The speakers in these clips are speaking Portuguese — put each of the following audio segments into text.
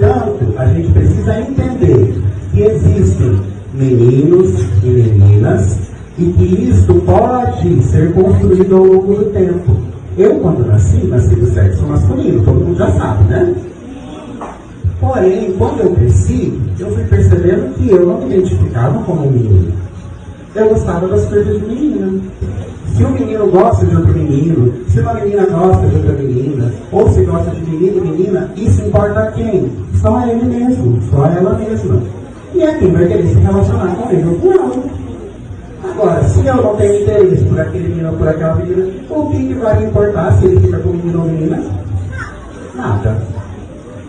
Portanto, a gente precisa entender que existem meninos e meninas e que isso pode ser construído ao longo do tempo. Eu, quando nasci do sexo masculino, todo mundo já sabe, né? Porém, quando eu cresci, eu fui percebendo que eu não me identificava como menino. Eu gostava das coisas de menina. Se um menino gosta de outro menino, se uma menina gosta de outra menina, ou se gosta de menino e menina, isso importa a quem? Só ele mesmo, só ela mesma. E é quem vai querer se relacionar com ele ou com ela. Agora, se eu não tenho interesse por aquele menino ou por aquela menina, o que vai importar se ele fica com menino ou menina? Nada.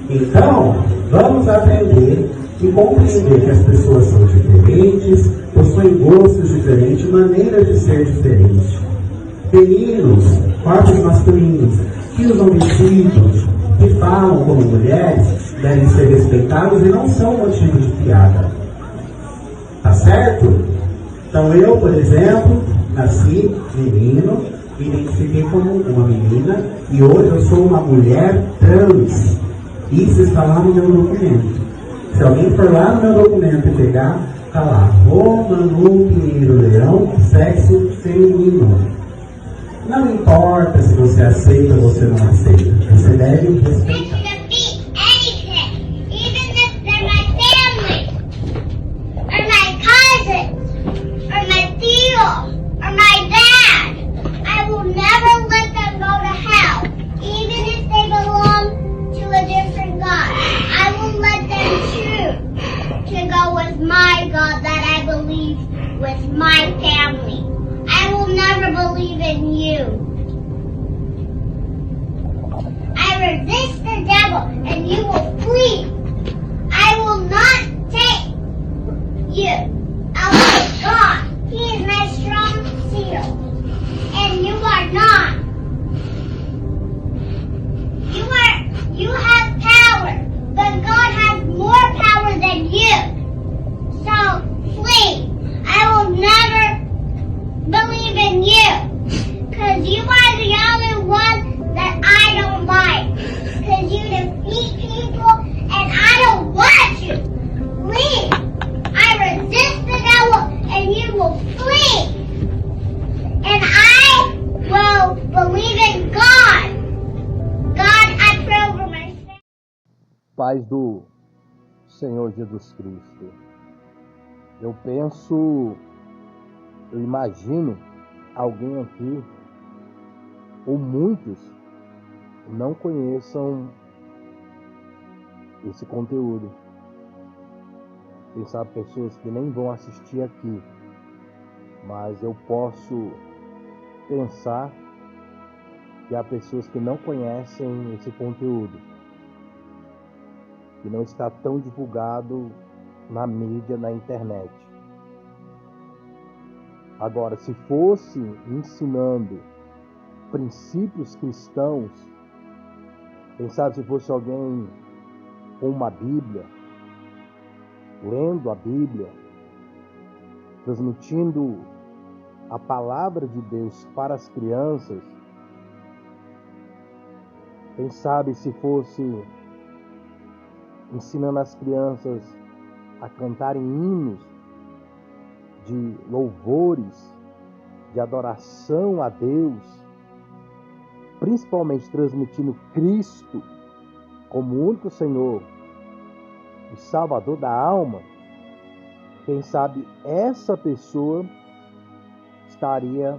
Então, vamos aprender e compreender que as pessoas são diferentes, possuem gostos diferentes, maneiras de ser diferentes. Meninos, corpos masculinos, que usam vestidos, que falam como mulheres, devem ser respeitados e não são motivo de piada. Tá certo? Então eu, por exemplo, nasci menino, me identifiquei como uma menina e hoje eu sou uma mulher trans. Isso está lá no meu documento. Se alguém for lá no meu documento e pegar, está lá, Manu Pinheiro Leão, sexo feminino. Não importa se você aceita ou você não aceita, você deve respeitar. My God that I believe with my family. I will never believe in you. I resist the devil and you will flee. I will not take you out of God. He is my strong shield. And you are not. You have power, but God has more power than you. So, flee. I will never believe in you. Because you are the only one that I don't like. Because you defeat people and I don't want you. Leave. I resist the devil and you will flee. And I will believe in God. God, I pray over my family. Paz do Senhor Jesus Cristo. Eu penso, eu imagino alguém aqui, ou muitos, não conheçam esse conteúdo. Quem sabe pessoas que nem vão assistir aqui, mas eu posso pensar que há pessoas que não conhecem esse conteúdo, que não está tão divulgado na mídia, na internet. Agora, se fosse ensinando princípios cristãos, quem sabe se fosse alguém com uma Bíblia, lendo a Bíblia, transmitindo a palavra de Deus para as crianças, quem sabe se fosse ensinando as crianças a cantarem hinos de louvores, de adoração a Deus, principalmente transmitindo Cristo como único Senhor e Salvador da alma, quem sabe essa pessoa estaria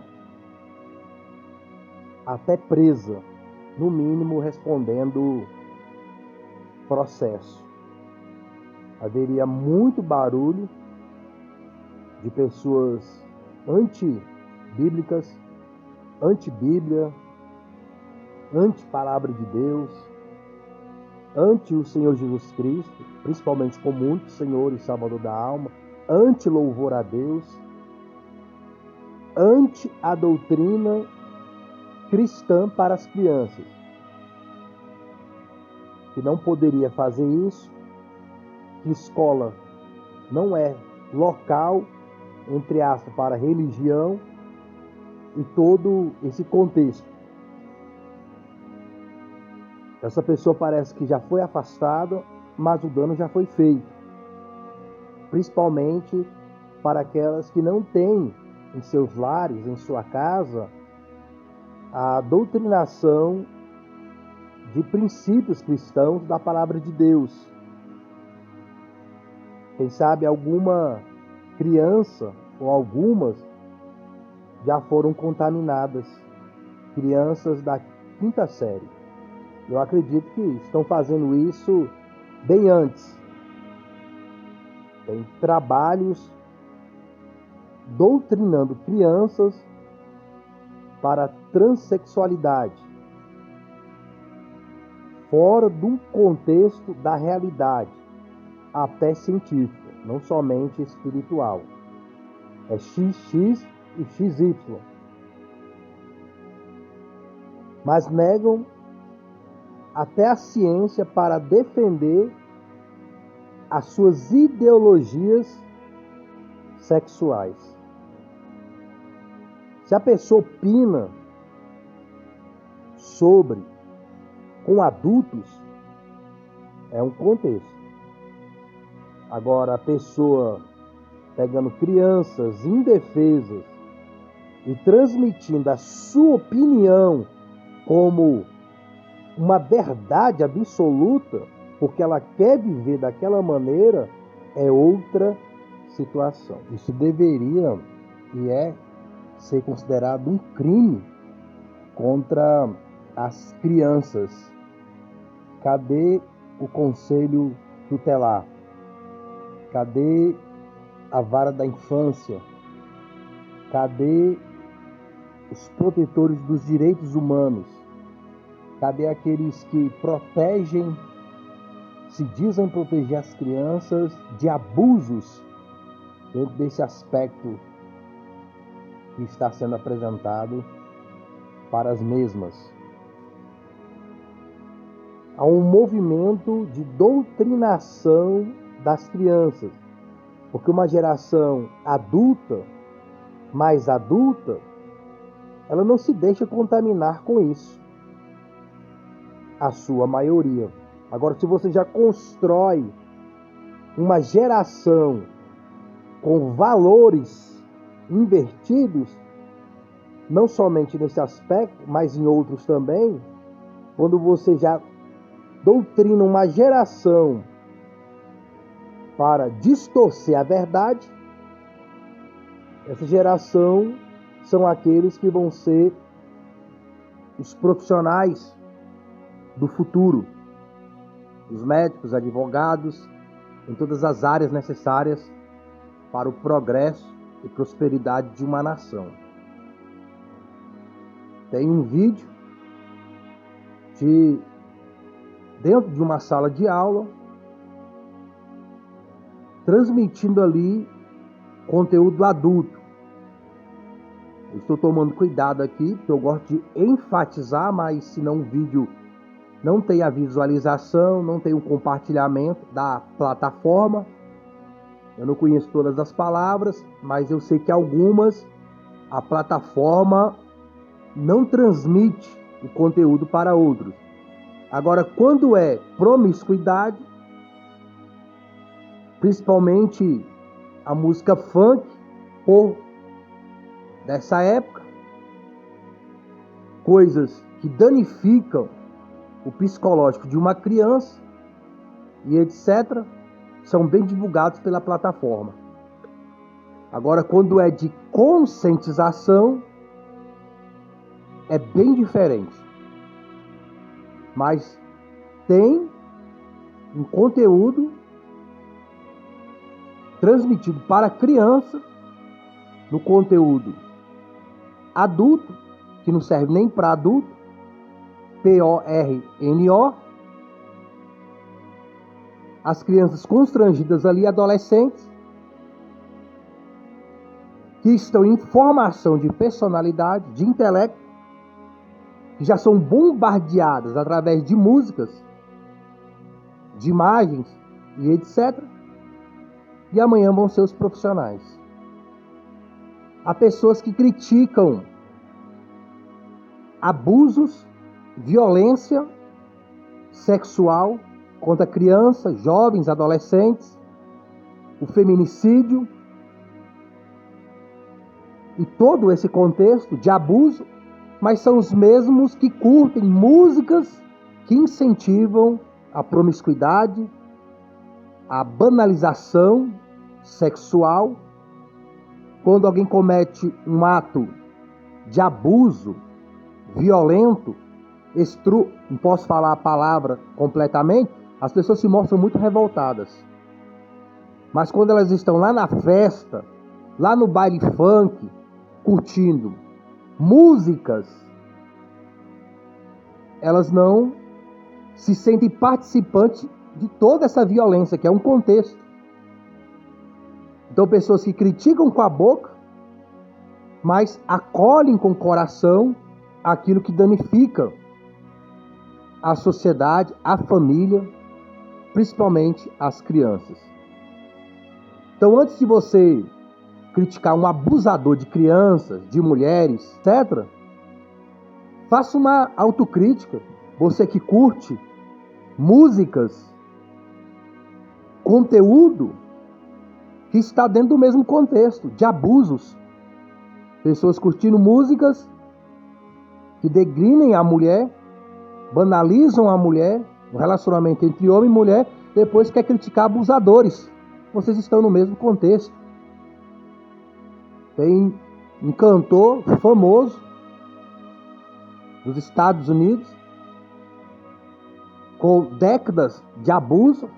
até presa, no mínimo respondendo processo. Haveria muito barulho de pessoas anti-bíblicas, anti-Bíblia, anti-palavra de Deus, anti o Senhor Jesus Cristo, principalmente como único Senhor e Salvador da alma, anti-louvor a Deus, anti a doutrina cristã para as crianças, que não poderia fazer isso, que escola não é local, entre aspas, para religião e todo esse contexto. Essa pessoa parece que já foi afastada, mas o dano já foi feito. Principalmente para aquelas que não têm em seus lares, em sua casa, a doutrinação de princípios cristãos da palavra de Deus. Quem sabe alguma criança ou algumas já foram contaminadas, crianças da 5ª série. Eu acredito que estão fazendo isso bem antes. Tem trabalhos doutrinando crianças para a transexualidade, fora de um contexto da realidade, até científica, não somente espiritual. É XX e XY. Mas negam até a ciência para defender as suas ideologias sexuais. Se a pessoa opina sobre com adultos, é um contexto. Agora, a pessoa pegando crianças indefesas e transmitindo a sua opinião como uma verdade absoluta, porque ela quer viver daquela maneira, é outra situação. Isso deveria e é ser considerado um crime contra as crianças. Cadê o conselho tutelar? Cadê a vara da infância? Cadê os protetores dos direitos humanos? Cadê aqueles que protegem, se dizem proteger as crianças de abusos dentro desse aspecto que está sendo apresentado para as mesmas? Há um movimento de doutrinação das crianças, porque uma geração adulta, mais adulta, ela não se deixa contaminar com isso, a sua maioria. Agora, se você já constrói uma geração com valores invertidos, não somente nesse aspecto, mas em outros também, quando você já doutrina uma geração para distorcer a verdade, essa geração são aqueles que vão ser os profissionais do futuro, os médicos, advogados, em todas as áreas necessárias para o progresso e prosperidade de uma nação. Tem um vídeo dentro de uma sala de aula, transmitindo ali conteúdo adulto. Eu estou tomando cuidado aqui, porque eu gosto de enfatizar, mas senão o vídeo não tem a visualização, não tem o compartilhamento da plataforma. Eu não conheço todas as palavras, mas eu sei que algumas a plataforma não transmite o conteúdo para outros. Agora, quando é promiscuidade, principalmente a música funk ou dessa época, coisas que danificam o psicológico de uma criança e etc., são bem divulgados pela plataforma. Agora, quando é de conscientização, é bem diferente. Mas tem um conteúdo transmitido para criança, no conteúdo adulto, que não serve nem para adulto, PORNO, as crianças constrangidas ali, adolescentes, que estão em formação de personalidade, de intelecto, que já são bombardeadas através de músicas, de imagens e etc. E amanhã vão ser os profissionais. Há pessoas que criticam abusos, violência sexual contra crianças, jovens, adolescentes, o feminicídio e todo esse contexto de abuso, mas são os mesmos que curtem músicas que incentivam a promiscuidade, a banalização sexual. Quando alguém comete um ato de abuso violento, não posso falar a palavra completamente, as pessoas se mostram muito revoltadas. Mas quando elas estão lá na festa, lá no baile funk, curtindo músicas, elas não se sentem participantes de toda essa violência, que é um contexto. Então, pessoas que criticam com a boca, mas acolhem com o coração aquilo que danifica a sociedade, a família, principalmente as crianças. Então, antes de você criticar um abusador de crianças, de mulheres, etc., faça uma autocrítica. Você que curte músicas, conteúdo que está dentro do mesmo contexto de abusos. Pessoas curtindo músicas que degrinem a mulher, banalizam a mulher, o relacionamento entre homem e mulher, depois quer criticar abusadores. Vocês estão no mesmo contexto. Tem um cantor famoso dos Estados Unidos, com décadas de abuso,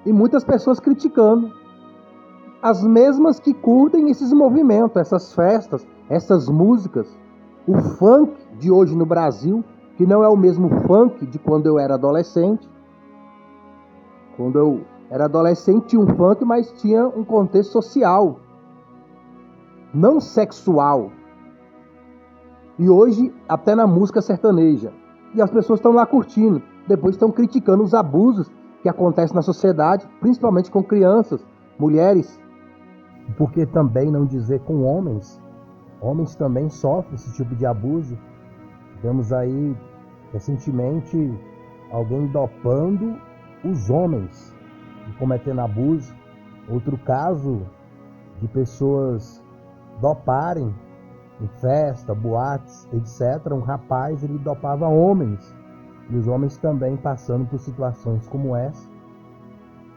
e muitas pessoas criticando. As mesmas que curtem esses movimentos, essas festas, essas músicas. O funk de hoje no Brasil, que não é o mesmo funk de quando eu era adolescente. Quando eu era adolescente tinha um funk, mas tinha um contexto social, não sexual. E hoje, até na música sertaneja. E as pessoas estão lá curtindo. Depois estão criticando os abusos que acontecem na sociedade, principalmente com crianças, mulheres. Por que também não dizer com homens? Homens também sofrem esse tipo de abuso. Temos aí, recentemente, alguém dopando os homens e cometendo abuso. Outro caso de pessoas doparem em festa, boates, etc. Um rapaz, ele dopava homens. E os homens também passando por situações como essa.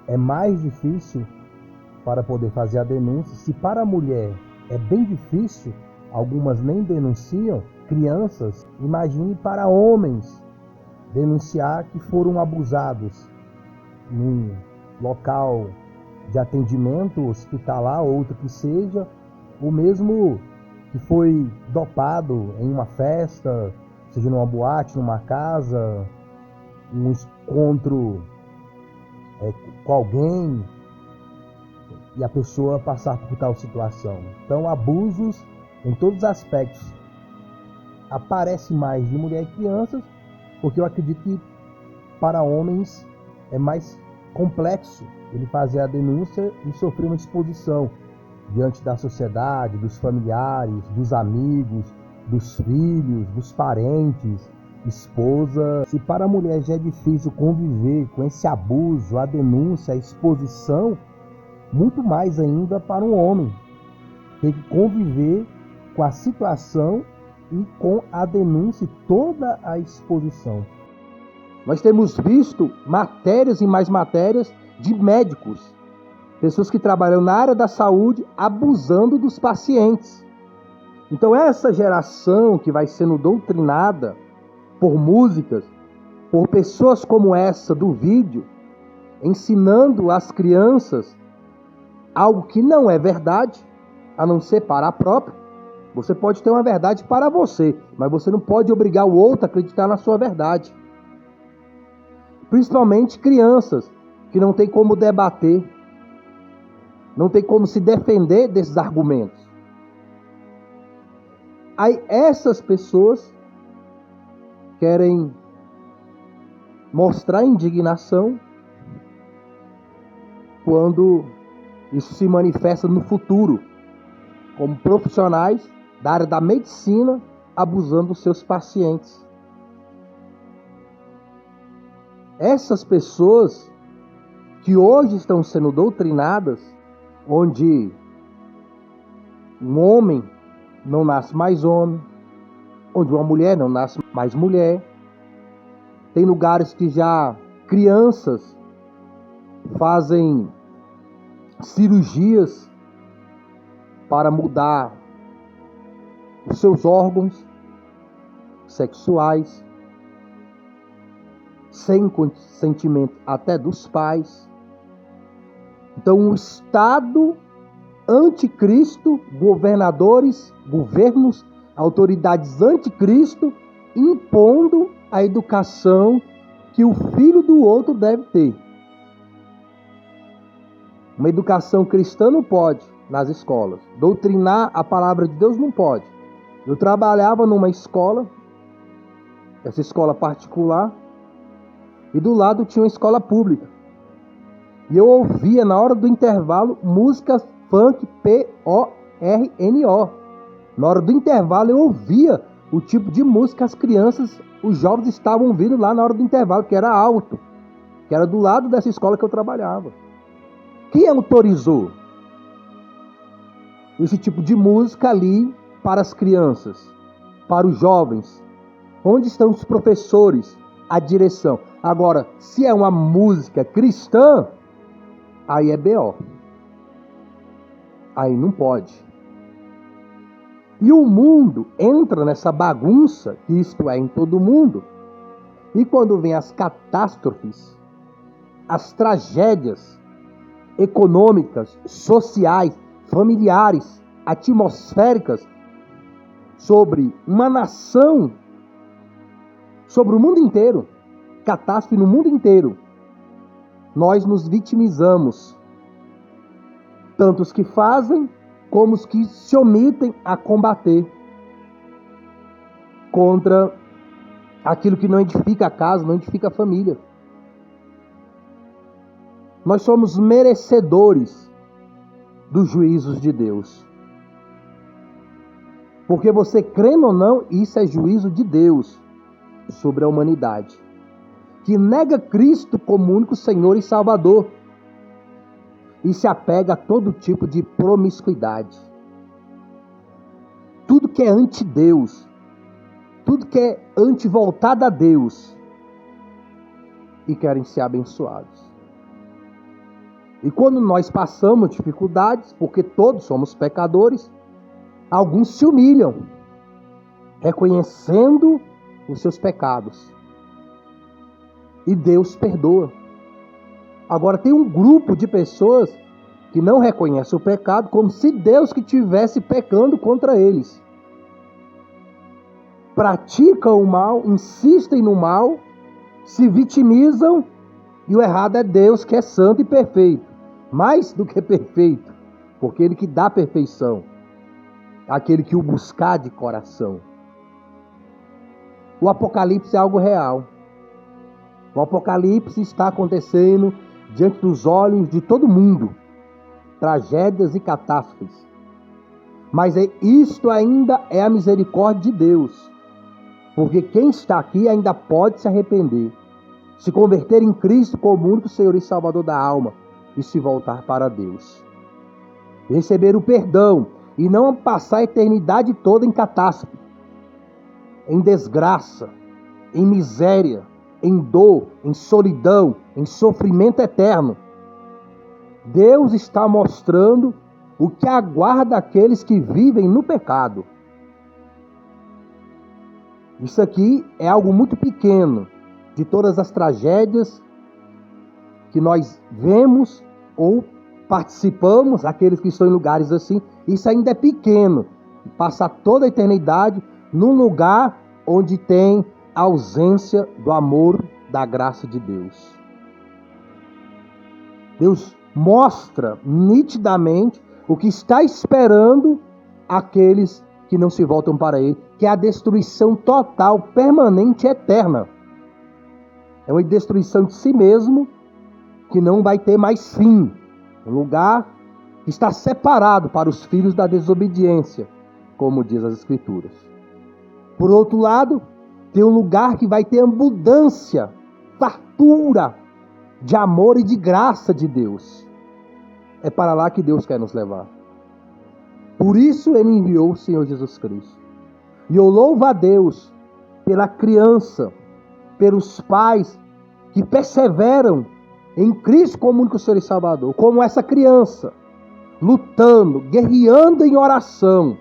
É mais difícil para poder fazer a denúncia. Se para a mulher é bem difícil, algumas nem denunciam, crianças, imagine para homens denunciar que foram abusados num local de atendimento hospitalar, ou outro que seja, ou mesmo que foi dopado em uma festa, seja numa boate, numa casa, um encontro com alguém, e a pessoa passar por tal situação. Então, abusos em todos os aspectos. Aparece mais de mulher e crianças, porque eu acredito que para homens é mais complexo ele fazer a denúncia e sofrer uma exposição diante da sociedade, dos familiares, dos amigos, dos filhos, dos parentes, esposa. Se para a mulher já é difícil conviver com esse abuso, a denúncia, a exposição, muito mais ainda para um homem. Tem que conviver com a situação e com a denúncia e toda a exposição. Nós temos visto matérias e mais matérias de médicos, pessoas que trabalham na área da saúde, abusando dos pacientes. Então essa geração que vai sendo doutrinada por músicas, por pessoas como essa do vídeo, ensinando as crianças algo que não é verdade, a não ser para a própria. Você pode ter uma verdade para você, mas você não pode obrigar o outro a acreditar na sua verdade. Principalmente crianças que não tem como debater, não tem como se defender desses argumentos. Aí essas pessoas querem mostrar indignação quando isso se manifesta no futuro, como profissionais da área da medicina abusando dos seus pacientes. Essas pessoas que hoje estão sendo doutrinadas, onde um homem não nasce mais homem, onde uma mulher não nasce mais mulher. Tem lugares que já crianças fazem cirurgias para mudar os seus órgãos sexuais, sem consentimento até dos pais. Então, um Estado anticristo, governos, autoridades anticristo, impondo a educação que o filho do outro deve ter. Uma educação cristã não pode nas escolas. Doutrinar a palavra de Deus não pode. Eu trabalhava numa escola, essa escola particular, e do lado tinha uma escola pública. E eu ouvia na hora do intervalo músicas funk PORNO. Na hora do intervalo eu ouvia o tipo de música as crianças, os jovens estavam ouvindo lá na hora do intervalo, que era alto, que era do lado dessa escola que eu trabalhava. Quem autorizou esse tipo de música ali para as crianças, para os jovens? Onde estão os professores, a direção? Agora, se é uma música cristã, aí é BO. Aí não pode. E o mundo entra nessa bagunça, que isto é em todo mundo, e quando vem as catástrofes, as tragédias econômicas, sociais, familiares, atmosféricas, sobre uma nação, sobre o mundo inteiro, catástrofe no mundo inteiro, nós nos vitimizamos, tanto os que fazem, como os que se omitem a combater contra aquilo que não edifica a casa, não edifica a família. Nós somos merecedores dos juízos de Deus. Porque você crendo ou não, isso é juízo de Deus sobre a humanidade, que nega Cristo como único Senhor e Salvador e se apega a todo tipo de promiscuidade. Tudo que é anti-Deus, tudo que é anti-voltado a Deus, e querem ser abençoados. E quando nós passamos dificuldades, porque todos somos pecadores, alguns se humilham, reconhecendo os seus pecados. E Deus perdoa. Agora tem um grupo de pessoas que não reconhece o pecado, como se Deus que estivesse pecando contra eles. Praticam o mal, insistem no mal, se vitimizam, e o errado é Deus, que é santo e perfeito. Mais do que perfeito, porque Ele que dá perfeição, aquele que o buscar de coração. O Apocalipse é algo real. O Apocalipse está acontecendo diante dos olhos de todo mundo. Tragédias e catástrofes. Mas isto ainda é a misericórdia de Deus. Porque quem está aqui ainda pode se arrepender, se converter em Cristo como único Senhor e Salvador da alma e se voltar para Deus. Receber o perdão e não passar a eternidade toda em catástrofe, em desgraça, em miséria, em dor, em solidão, em sofrimento eterno. Deus está mostrando o que aguarda aqueles que vivem no pecado. Isso aqui é algo muito pequeno de todas as tragédias que nós vemos ou participamos, aqueles que estão em lugares assim. Isso ainda é pequeno. Passar toda a eternidade num lugar onde tem a ausência do amor, da graça de Deus. Deus mostra nitidamente o que está esperando aqueles que não se voltam para Ele, que é a destruição total, permanente e eterna. É uma destruição de si mesmo, que não vai ter mais fim. Um lugar que está separado para os filhos da desobediência, como diz as Escrituras. Por outro lado, tem um lugar que vai ter abundância, fartura, de amor e de graça de Deus. É para lá que Deus quer nos levar. Por isso Ele enviou o Senhor Jesus Cristo. E eu louvo a Deus pela criança, pelos pais que perseveram em Cristo como único Senhor e Salvador, como essa criança, lutando, guerreando em oração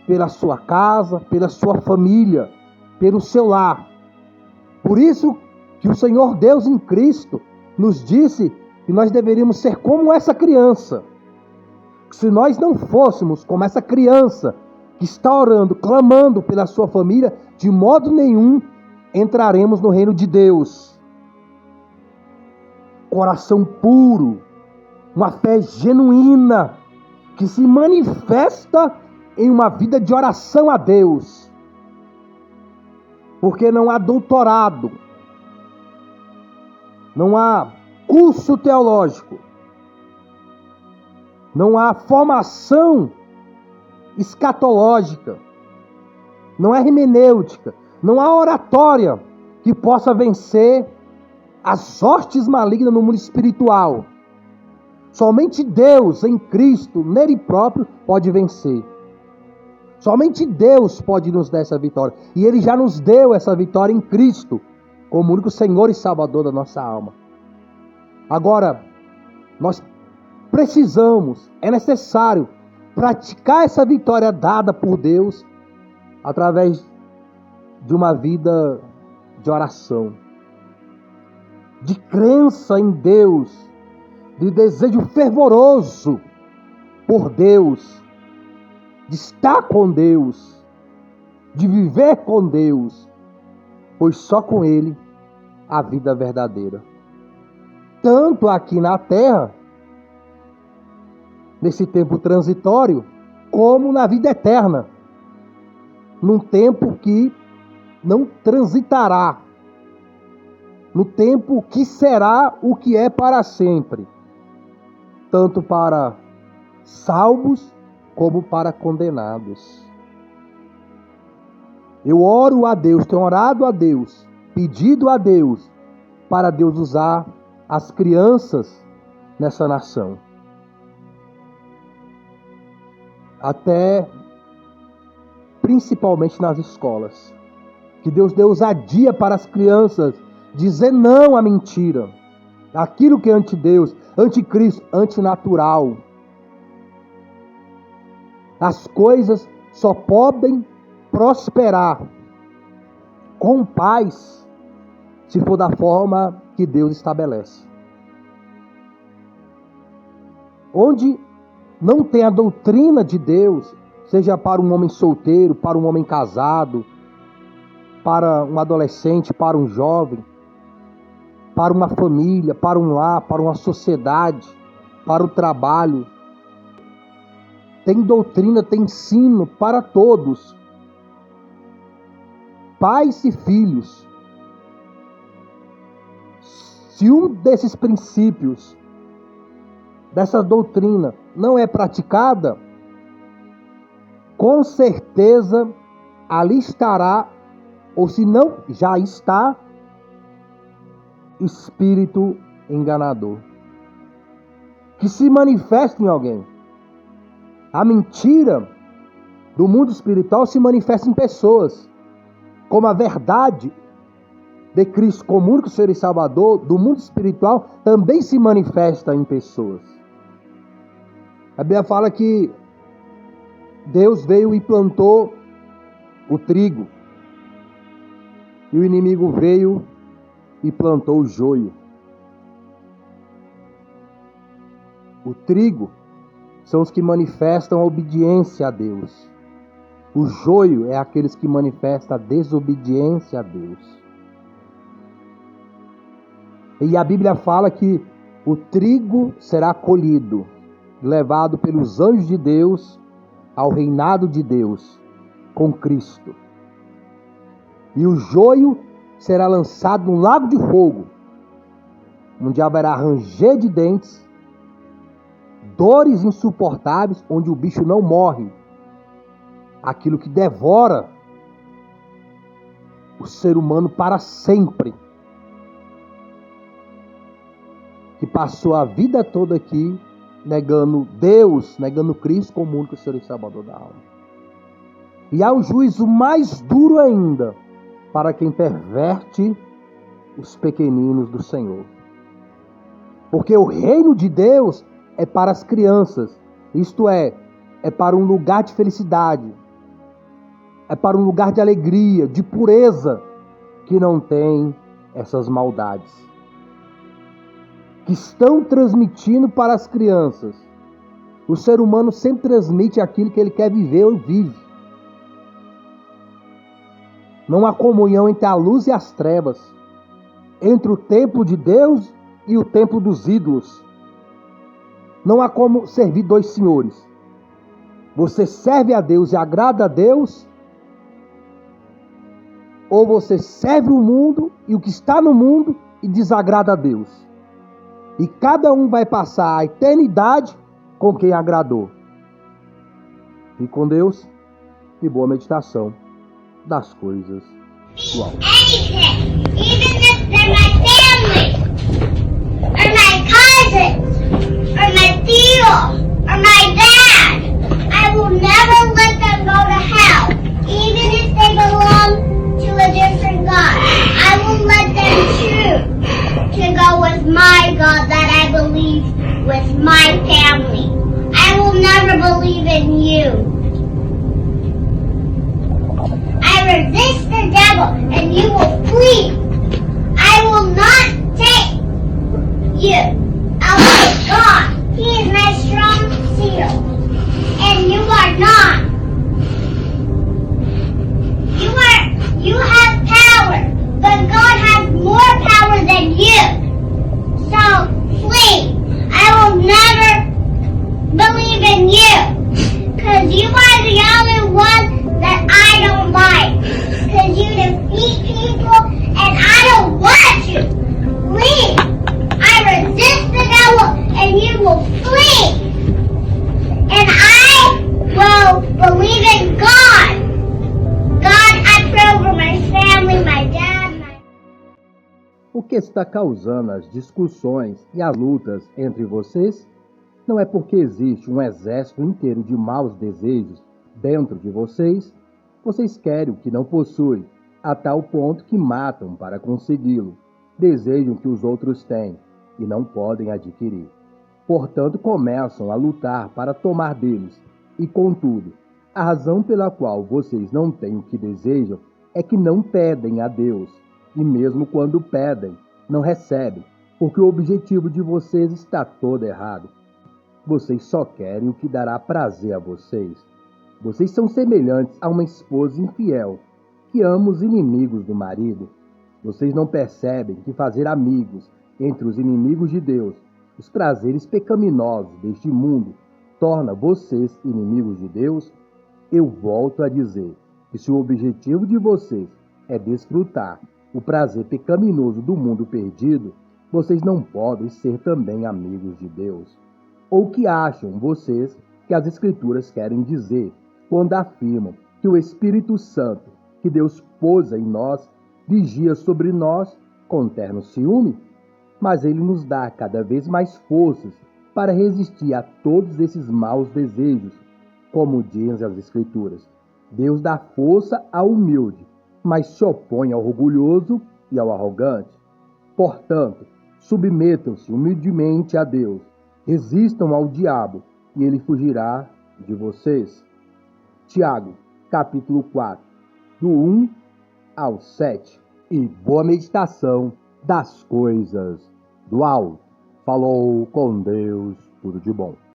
pela sua casa, pela sua família, pelo seu lar. Por isso que o Senhor Deus em Cristo nos disse que nós deveríamos ser como essa criança. Se nós não fôssemos como essa criança que está orando, clamando pela sua família, de modo nenhum entraremos no reino de Deus. Coração puro, uma fé genuína, que se manifesta em uma vida de oração a Deus. Porque não há doutorado, não há curso teológico, não há formação escatológica, não há hermenêutica, não há oratória que possa vencer as hostes malignas no mundo espiritual. Somente Deus em Cristo, nele próprio, pode vencer. Somente Deus pode nos dar essa vitória. E Ele já nos deu essa vitória em Cristo, como único Senhor e Salvador da nossa alma. Agora, nós precisamos, é necessário praticar essa vitória dada por Deus através de uma vida de oração, de crença em Deus, de desejo fervoroso por Deus, de estar com Deus, de viver com Deus, pois só com Ele a vida verdadeira. Tanto aqui na terra, nesse tempo transitório, como na vida eterna, num tempo que não transitará, no tempo que será o que é para sempre, tanto para salvos como para condenados. Eu oro a Deus, tenho orado a Deus, pedido a Deus, para Deus usar as crianças nessa nação. Até principalmente nas escolas. Que Deus dê ousadia para as crianças dizer não à mentira, aquilo que é anti-Deus, anticristo, antinatural. As coisas só podem prosperar com paz se for da forma que Deus estabelece. Onde não tem a doutrina de Deus, seja para um homem solteiro, para um homem casado, para um adolescente, para um jovem, para uma família, para um lar, para uma sociedade, para o trabalho. Tem doutrina, tem ensino para todos, pais e filhos. Se um desses princípios, dessa doutrina, não é praticada, com certeza ali estará, ou se não já está, espírito enganador, que se manifesta em alguém. A mentira do mundo espiritual se manifesta em pessoas, como a verdade de Cristo como único Senhor e Salvador do mundo espiritual também se manifesta em pessoas. A Bíblia fala que Deus veio e plantou o trigo, e o inimigo veio e plantou o joio. O trigo são os que manifestam a obediência a Deus. O joio é aqueles que manifestam a desobediência a Deus. E a Bíblia fala que o trigo será colhido, levado pelos anjos de Deus ao reinado de Deus com Cristo. E o joio será lançado num lago de fogo, onde haverá ranger de dentes, dores insuportáveis, onde o bicho não morre. Aquilo que devora o ser humano para sempre. passou a vida toda aqui negando Deus, negando Cristo como único Senhor e Salvador da alma. E há um juízo mais duro ainda para quem perverte os pequeninos do Senhor. Porque o reino de Deus é para as crianças, isto é para um lugar de felicidade, é para um lugar de alegria, de pureza, que não tem essas maldades. Que estão transmitindo para as crianças. O ser humano sempre transmite aquilo que ele quer viver ou vive. Não há comunhão entre a luz e as trevas, entre o templo de Deus e o templo dos ídolos. Não há como servir dois senhores. Você serve a Deus e agrada a Deus, ou você serve o mundo e o que está no mundo e desagrada a Deus. E cada um vai passar a eternidade com quem agradou. Fique com Deus e boa meditação das coisas do alto. Anything, even if they're my family, or my cousins, or my tío, or my dad, I will never let them go to hell, even if they belong to a different God. I will let them choose to go with my God that I believe with my family. I will never believe in you. I resist the devil and you will flee. I will not take you away from God. He is my strong shield. And you are not. You have power, but God has more power than you. So flee. I will never believe in you. Because you are the only one that I don't like. Because you defeat people and I don't want you. Leave. I resist the devil and you will flee. And I will believe in God. God, I pray over my family, my dad, my... O que está causando as discussões e as lutas entre vocês não é porque existe um exército inteiro de maus desejos dentro de vocês. Vocês querem o que não possuem, a tal ponto que matam para consegui-lo. Desejam o que os outros têm e não podem adquirir. Portanto, começam a lutar para tomar deles. E, contudo, a razão pela qual vocês não têm o que desejam é que não pedem a Deus. E mesmo quando pedem, não recebem, porque o objetivo de vocês está todo errado. Vocês só querem o que dará prazer a vocês. Vocês são semelhantes a uma esposa infiel, que ama os inimigos do marido. Vocês não percebem que fazer amigos entre os inimigos de Deus, os prazeres pecaminosos deste mundo, torna vocês inimigos de Deus? Eu volto a dizer que se o objetivo de vocês é desfrutar o prazer pecaminoso do mundo perdido, vocês não podem ser também amigos de Deus. Ou o que acham vocês que as Escrituras querem dizer quando afirmam que o Espírito Santo, que Deus pôs em nós, vigia sobre nós com terno ciúme? Mas Ele nos dá cada vez mais forças para resistir a todos esses maus desejos. Como dizem as Escrituras, Deus dá força ao humilde, mas se opõe ao orgulhoso e ao arrogante. Portanto, submetam-se humildemente a Deus, resistam ao diabo e ele fugirá de vocês. Tiago, capítulo 4, do 1 ao 7. E boa meditação das coisas do alto. Falou com Deus, tudo de bom.